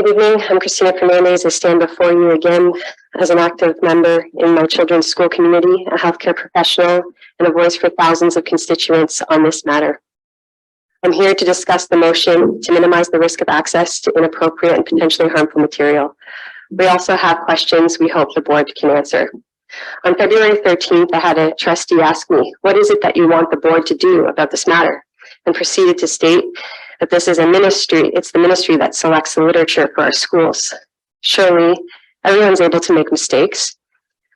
Good evening, I'm Cristina Fernandes. I stand before you again as an active member in my children's school community, a healthcare professional, and a voice for thousands of constituents on this matter. I'm here to discuss the motion to minimize the risk of access to inappropriate and potentially harmful material. We also have questions we hope the board can answer. On February 13th, I had a trustee ask me, what is it that you want the board to do about this matter? And proceeded to state that this is a ministry, it's the ministry that selects the literature for our schools. Surely, everyone's able to make mistakes,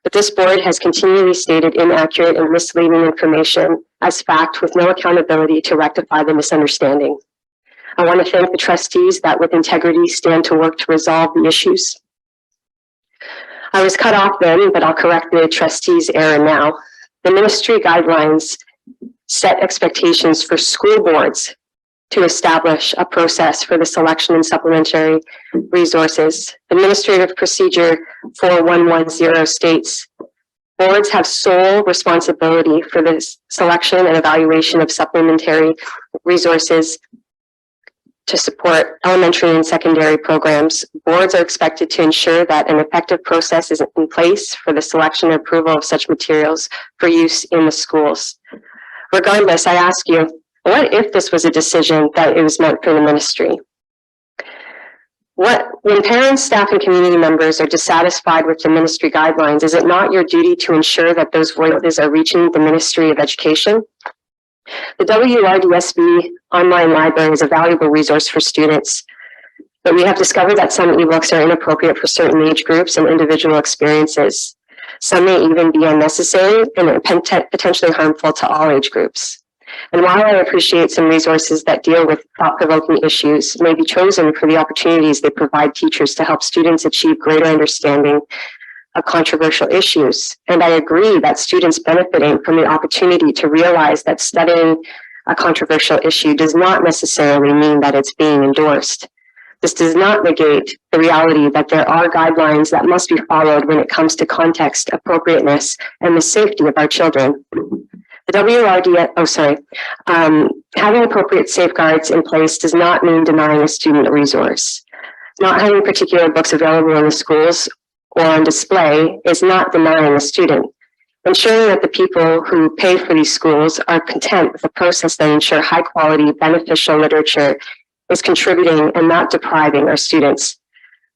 but this board has continually stated inaccurate and misleading information as fact with no accountability to rectify the misunderstanding. I want to thank the trustees that with integrity stand to work to resolve the issues. I was cut off then, but I'll correct the trustees' error now. The ministry guidelines set expectations for school boards to establish a process for the selection and supplementary resources. Administrative Procedure 4110 states, boards have sole responsibility for the selection and evaluation of supplementary resources to support elementary and secondary programs. Boards are expected to ensure that an effective process is in place for the selection and approval of such materials for use in the schools. Regardless, I ask you, what if this was a decision that it was meant for the ministry? When parents, staff, and community members are dissatisfied with the ministry guidelines, is it not your duty to ensure that those voices are reaching the Ministry of Education? The WRDSB online library is a valuable resource for students, but we have discovered that some eBooks are inappropriate for certain age groups and individual experiences. Some may even be unnecessary and potentially harmful to all age groups. And while I appreciate some resources that deal with thought-provoking issues may be chosen for the opportunities they provide teachers to help students achieve greater understanding of controversial issues, and I agree that students benefiting from the opportunity to realize that studying a controversial issue does not necessarily mean that it's being endorsed. This does not negate the reality that there are guidelines that must be followed when it comes to context, appropriateness, and the safety of our children. The having appropriate safeguards in place does not mean denying a student a resource. Not having particular books available in the schools or on display is not denying a student. Ensuring that the people who pay for these schools are content with a process that ensure high quality, beneficial literature is contributing and not depriving our students.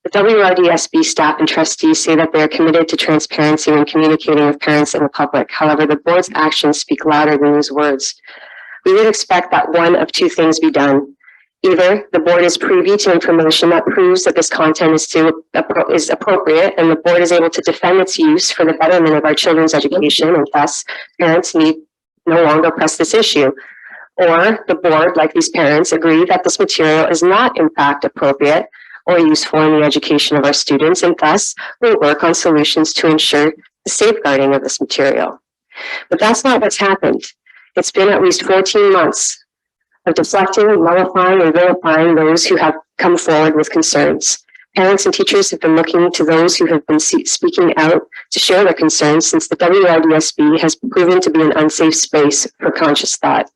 The WRDSB staff and trustees say that they are committed to transparency when communicating with parents and the public. However, the board's actions speak louder than these words. We would expect that one of two things be done. Either the board is privy to information that proves that this content is appropriate and the board is able to defend its use for the betterment of our children's education, and thus parents need no longer press this issue. Or the board, like these parents, agree that this material is not in fact appropriate or useful in the education of our students, and thus will work on solutions to ensure the safeguarding of this material. But that's not what's happened. It's been at least 14 months of deflecting, nullifying, and vilifying those who have come forward with concerns. Parents and teachers have been looking to those who have been speaking out to share their concerns, since the WRDSB has proven to be an unsafe space for conscious thought.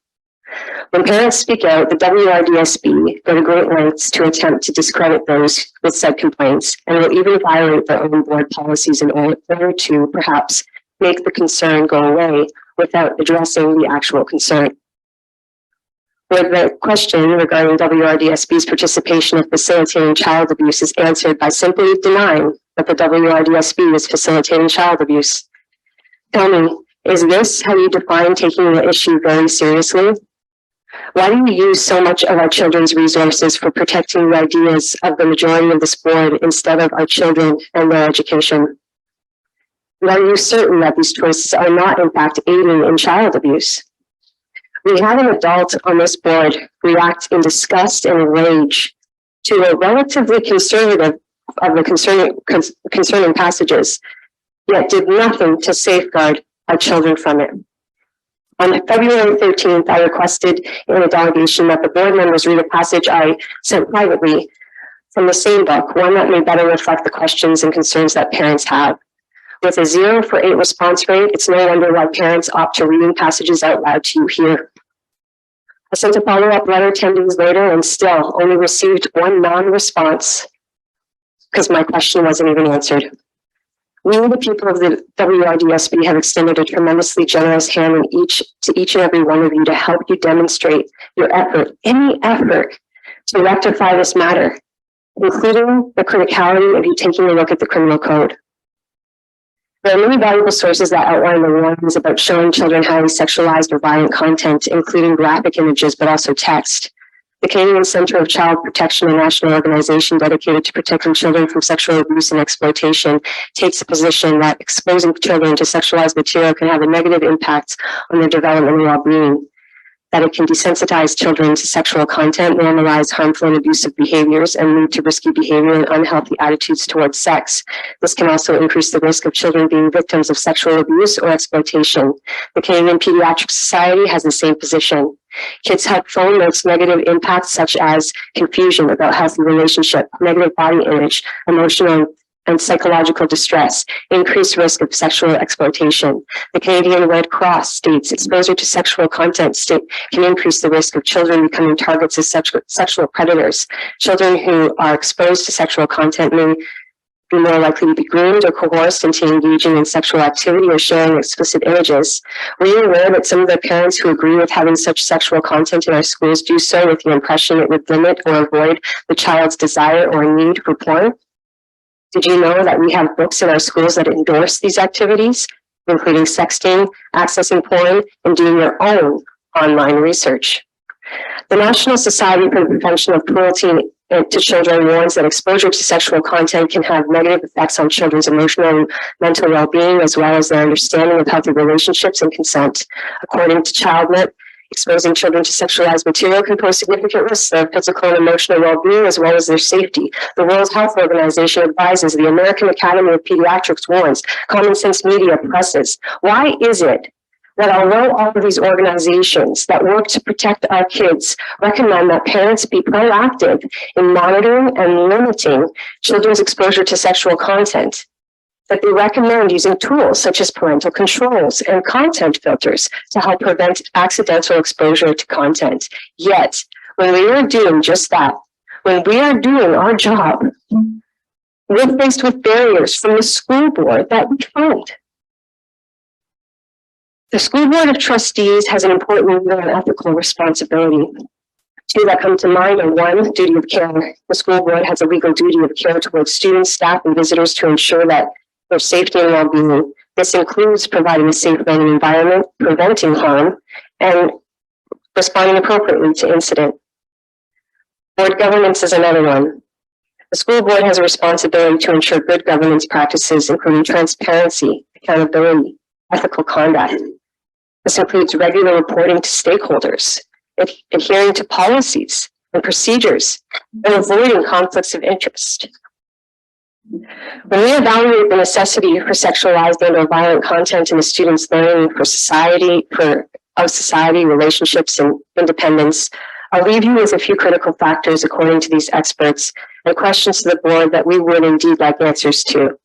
When parents speak out, the WRDSB go to great lengths to attempt to discredit those with said complaints, and will even violate their own board policies in order to perhaps make the concern go away without addressing the actual concern. Where the question regarding WRDSB's participation in facilitating child abuse is answered by simply denying that the WRDSB is facilitating child abuse. Tell me, is this how you define taking the issue very seriously? Why do you use so much of our children's resources for protecting the ideas of the majority of this board instead of our children and their education? And are you certain that these choices are not in fact aiding in child abuse? We had an adult on this board react in disgust and rage to a relatively conservative of the concerning passages, yet did nothing to safeguard our children from it. On February 13th, I requested in a delegation that the board members read a passage I sent privately from the same book, one that may better reflect the questions and concerns that parents have. With a 0 for 8 response rate, it's no wonder why parents opt to reading passages out loud to you here. I sent a follow-up letter 10 days later and still only received one non-response because my question wasn't even answered. We, the people of the WRDSB, have extended a tremendously generous hand to each and every one of you to help you demonstrate your effort, any effort, to rectify this matter, including the criticality of you taking a look at the criminal code. There are many valuable sources that outline the warnings about showing children highly sexualized or violent content, including graphic images, but also text. The Canadian Centre of Child Protection, a national organization dedicated to protecting children from sexual abuse and exploitation, takes a position that exposing children to sexualized material can have a negative impact on their development and well-being, that it can desensitize children to sexual content, normalize harmful and abusive behaviors, and lead to risky behavior and unhealthy attitudes towards sex. This can also increase the risk of children being victims of sexual abuse or exploitation. The Canadian Pediatric Society has the same position. Kids Help Phone notes negative impacts such as confusion about healthy relationship, negative body image, emotional and psychological distress, increased risk of sexual exploitation. The Canadian Red Cross states exposure to sexual content can increase the risk of children becoming targets of sexual predators. Children who are exposed to sexual content may be more likely to be groomed or coerced into engaging in sexual activity or sharing explicit images. Were you aware that some of the parents who agree with having such sexual content in our schools do so with the impression it would limit or avoid the child's desire or need for porn? Did you know that we have books in our schools that endorse these activities, including sexting, accessing porn, and doing your own online research? The National Society for the Prevention of Cruelty to Children warns that exposure to sexual content can have negative effects on children's emotional and mental well-being, as well as their understanding of healthy relationships and consent. According to ChildNet, exposing children to sexualized material can pose significant risks to their physical and emotional well-being, as well as their safety. The World Health Organization advises, the American Academy of Pediatrics warns, Common Sense Media presses. Why is it that although all of these organizations that work to protect our kids recommend that parents be proactive in monitoring and limiting children's exposure to sexual content, that they recommend using tools such as parental controls and content filters to help prevent accidental exposure to content? Yet, when we are doing just that, when we are doing our job, we're faced with barriers from the school board that we fund. The School Board of Trustees has an important legal and ethical responsibility. Two that come to mind are: one, duty of care. The school board has a legal duty of care towards students, staff, and visitors to ensure that their safety and well-being. This includes providing a safe learning environment, preventing harm, and responding appropriately to incident. Board governance is another one. The school board has a responsibility to ensure good governance practices, including transparency, accountability, ethical conduct. This includes regular reporting to stakeholders, adhering to policies and procedures, and avoiding conflicts of interest. When we evaluate the necessity for sexualized and/or violent content in a student's learning of society, relationships, and independence, I'll leave you with a few critical factors according to these experts and questions to the board that we would indeed like answers to.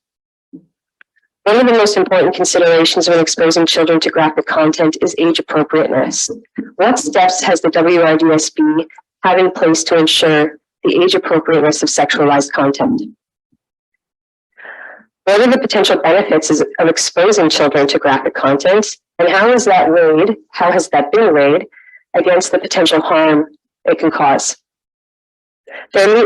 One of the most important considerations when exposing children to graphic content is age appropriateness. What steps has the WRDSB had in place to ensure the age appropriateness of sexualized content? What are the potential benefits of exposing children to graphic content, and how has that been weighed against the potential harm it can cause? There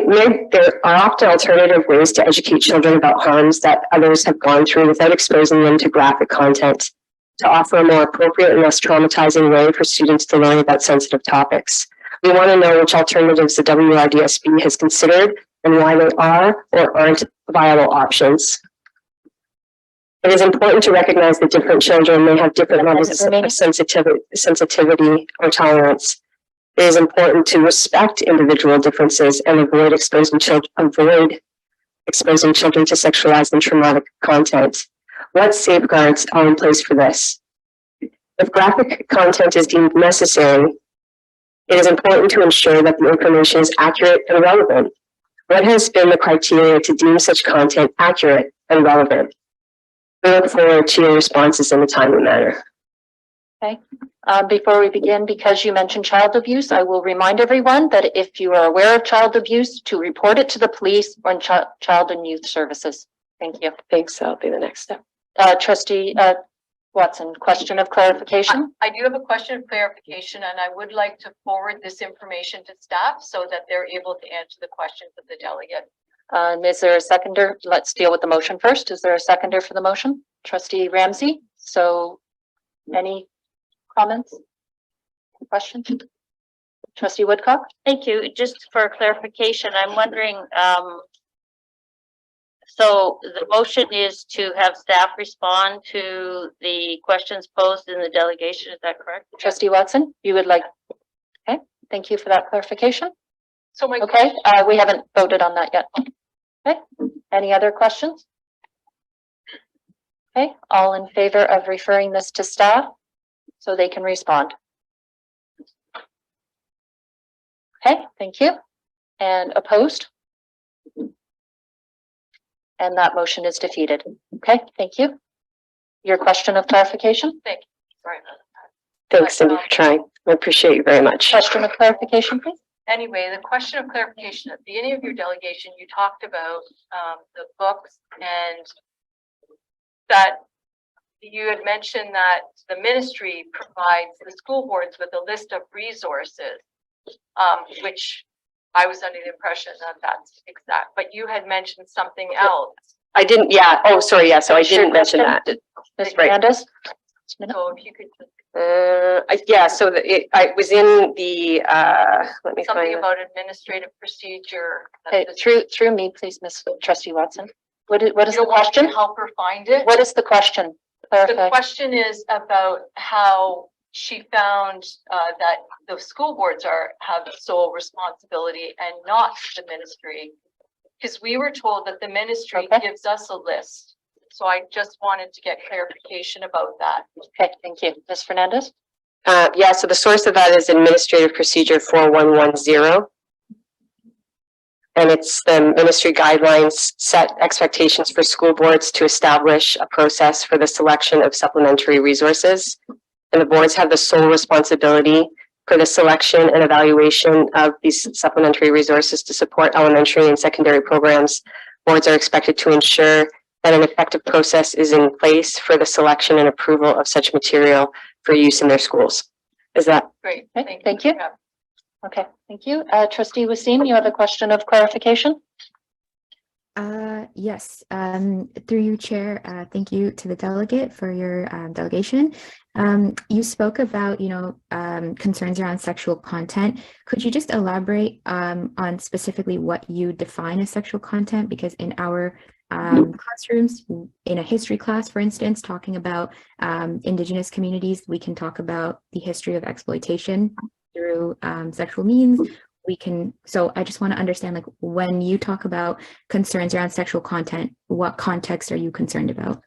are often alternative ways to educate children about harms that others have gone through without exposing them to graphic content, to offer a more appropriate and less traumatizing way for students to learn about sensitive topics. We want to know which alternatives the WRDSB has considered and why they are or aren't viable options. It is important to recognize that different children may have different levels of sensitivity or tolerance. It is important to respect individual differences and avoid exposing children to sexualized and traumatic content. What safeguards are in place for this? If graphic content is deemed necessary, it is important to ensure that the information is accurate and relevant. What has been the criteria to deem such content accurate and relevant? We look forward to your responses in a timely manner. Okay. Before we begin, because you mentioned child abuse, I will remind everyone that if you are aware of child abuse, to report it to the police or Child and Youth Services. Thank you. Thanks. That'll be the next step. Trustee Watson, question of clarification. I do have a question of clarification, and I would like to forward this information to staff so that they're able to answer the questions of the delegate. Is there a seconder? Let's deal with the motion first. Is there a seconder for the motion? Trustee Ramsey. So any comments? Questions? Trustee Woodcock. Thank you. Just for clarification, I'm wondering, so the motion is to have staff respond to the questions posed in the delegation. Is that correct? Trustee Watson, you would like, okay, thank you for that clarification. So my Okay, we haven't voted on that yet. Okay, any other questions? Okay, all in favor of referring this to staff so they can respond? Okay, thank you. And opposed? And that motion is defeated. Okay, thank you. Your question of clarification? Thank you. Sorry about that. Thanks, Cindy, for trying. I appreciate you very much. Question of clarification, please. Anyway, the question of clarification, at the beginning of your delegation, you talked about the books, and that you had mentioned that the ministry provides the school boards with a list of resources, which I was under the impression that that's exact, but you had mentioned something else. I didn't, yeah. Oh, sorry. Yeah. So I didn't mention that. Ms. Right. Fernandes? So if you could just Yeah. So I was in the, let me something find about administrative procedure. Okay, through me, please, Ms. Trustee Watson. What is You the don't want me to question? help her find it? What is the question? The Clarify. question is about how she found that the school boards have sole responsibility and not the ministry. Because we were told that the ministry Okay. gives us a list. So I just wanted to get clarification about that. Okay, thank you. Ms. Fernandes? yeah. So the source of that is Administrative Procedure 4110. And it's the ministry guidelines set expectations for school boards to establish a process for the selection of supplementary resources. And the boards have the sole responsibility for the selection and evaluation of these supplementary resources to support elementary and secondary programs. Boards are expected to ensure that an effective process is in place for the selection and approval of such material for use in their schools. Is that? Great. Okay, thank you. Okay, thank you. Trustee Wasim, you have a question of clarification? Yes, through you, Chair, thank you to the delegate for your delegation. You spoke about, concerns around sexual content. Could you just elaborate on specifically what you define as sexual content? Because in our classrooms, in a history class, for instance, talking about Indigenous communities, we can talk about the history of exploitation through sexual means. So I just want to understand, like, when you talk about concerns around sexual content, what context are you concerned about?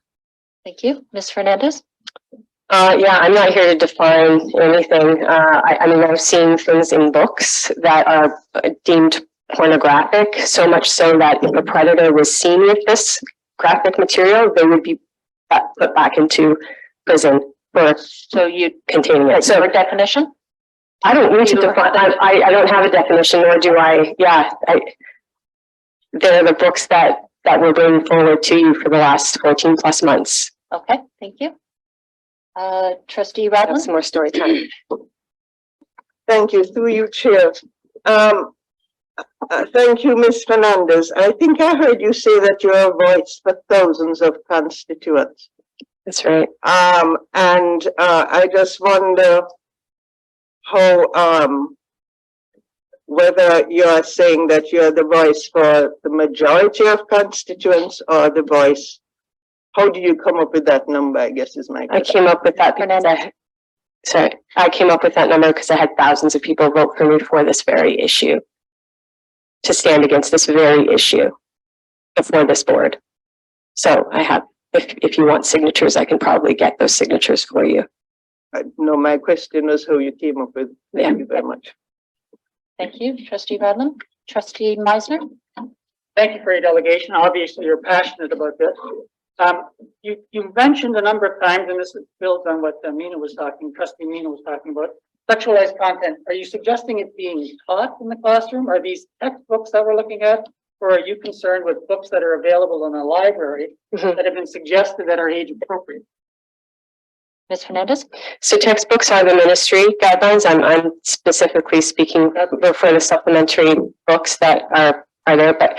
Thank you. Ms. Fernandes? Yeah, I'm not here to define anything. I mean, I've seen things in books that are deemed pornographic, so much so that if a predator was seen with this graphic material, they would be put back into prison for containing it. So your definition? I don't need to define, I don't have a definition, nor do I, they're the books that we're bringing forward to you for the last 14 plus months. Okay, thank you. Trustee Have Rodman? some more story time. Thank you, through you, Chair. Thank you, Ms. Fernandes. I think I heard you say that you're a voice for thousands of constituents. That's right. And I just wonder how, whether you're saying that you're the voice for the majority of constituents or the voice. How do you come up with that number, I guess is my question. I came up with that because I came up with that number because I had thousands of people vote for me for this very issue, to stand against this very issue before this board. So I have, if you want signatures, I can probably get those signatures for you. No, my question was how you came up with. Thank you very much. Thank you. Trustee Rodman? Trustee Meisner? Thank you for your delegation. Obviously, you're passionate about this. You mentioned a number of times, and this builds on what Trustee Mina was talking about, sexualized content. Are you suggesting it being taught in the classroom? Are these textbooks that we're looking at? Or are you concerned with books that are available in the library Mhm. that have been suggested that are age appropriate? Ms. Fernandez? So textbooks are the ministry guidelines. I'm specifically speaking for the supplementary books that are there. But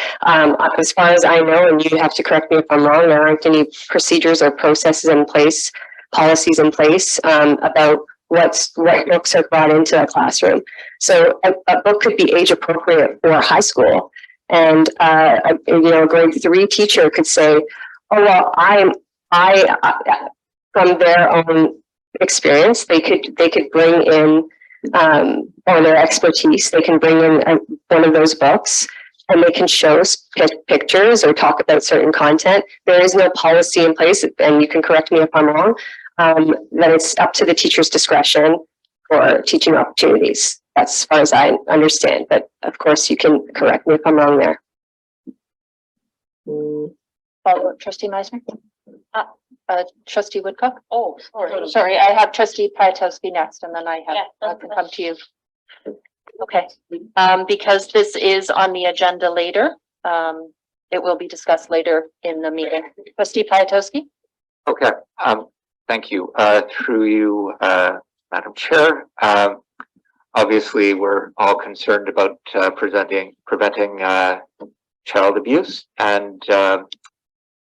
as far as I know, and you have to correct me if I'm wrong, there aren't any procedures or processes in place, policies in place about what books are brought into the classroom. So a book could be age appropriate for high school, and a grade 3 teacher could say, "Oh well, I from their own experience, they could bring in or their expertise. They can bring in one of those books, and they can show pictures or talk about certain content. There is no policy in place, and you can correct me if I'm wrong. That it's up to the teacher's discretion for teaching opportunities. That's as far as I understand. But of course, you can correct me if I'm wrong there." Follow-up, Trustee Meisner? Trustee Woodcock? Oh, sorry, I have Trustee Paratowski next, and then I can come to you. Okay, because this is on the agenda later, it will be discussed later in the meeting. Trustee Paratowski? Okay, thank you. Through you, Madam Chair. Obviously, we're all concerned about preventing child abuse, and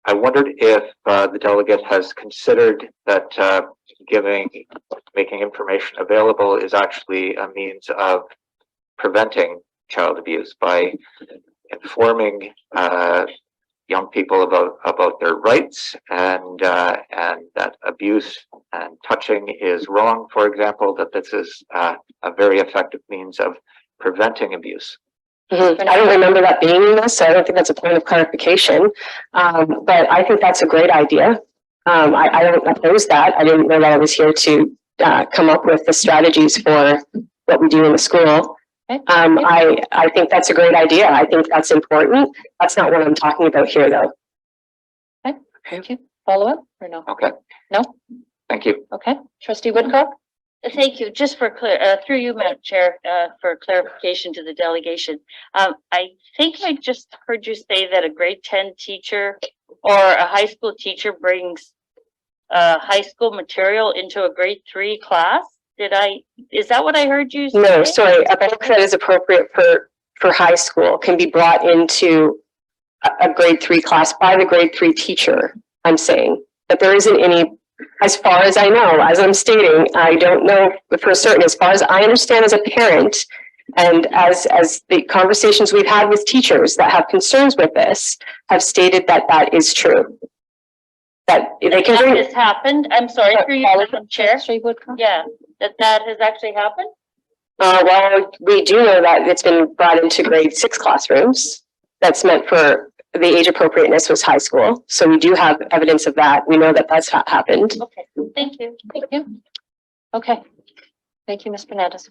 I wondered if the delegate has considered that making information available is actually a means of preventing child abuse by informing young people about their rights and that abuse and touching is wrong, for example, that this is a very effective means of preventing abuse. I don't remember that being in this, so I don't think that's a point of clarification. But I think that's a great idea. I don't oppose that. I didn't know that I was here to come up with the strategies for what we do in the school. Okay. I think that's a great idea. I think that's important. That's not what I'm talking about here, though. Okay, thank you. Follow-up or no? Okay. No? Thank you. Okay, Trustee Woodcock? Thank you. Just for through you, Madam Chair, for clarification to the delegation. I think I just heard you say that a grade 10 teacher or a high school teacher brings high school material into a grade 3 class. Is that what I heard you say? No, sorry. A book that is appropriate for high school can be brought into a grade 3 class by the grade 3 teacher, I'm saying. But there isn't any, as far as I know, as I'm stating, I don't know for certain. As far as I understand as a parent, and as the conversations we've had with teachers that have concerns with this have stated that is true. That they can bring. That has happened. I'm sorry, through you, Madam Chair. Trustee Woodcock? Yeah, that has actually happened. Well, we do know that it's been brought into grade 6 classrooms. That's meant for the age appropriateness was high school. So we do have evidence of that. We know that that's happened. Okay, thank you. Thank you. Okay. Thank you, Ms. Fernandez.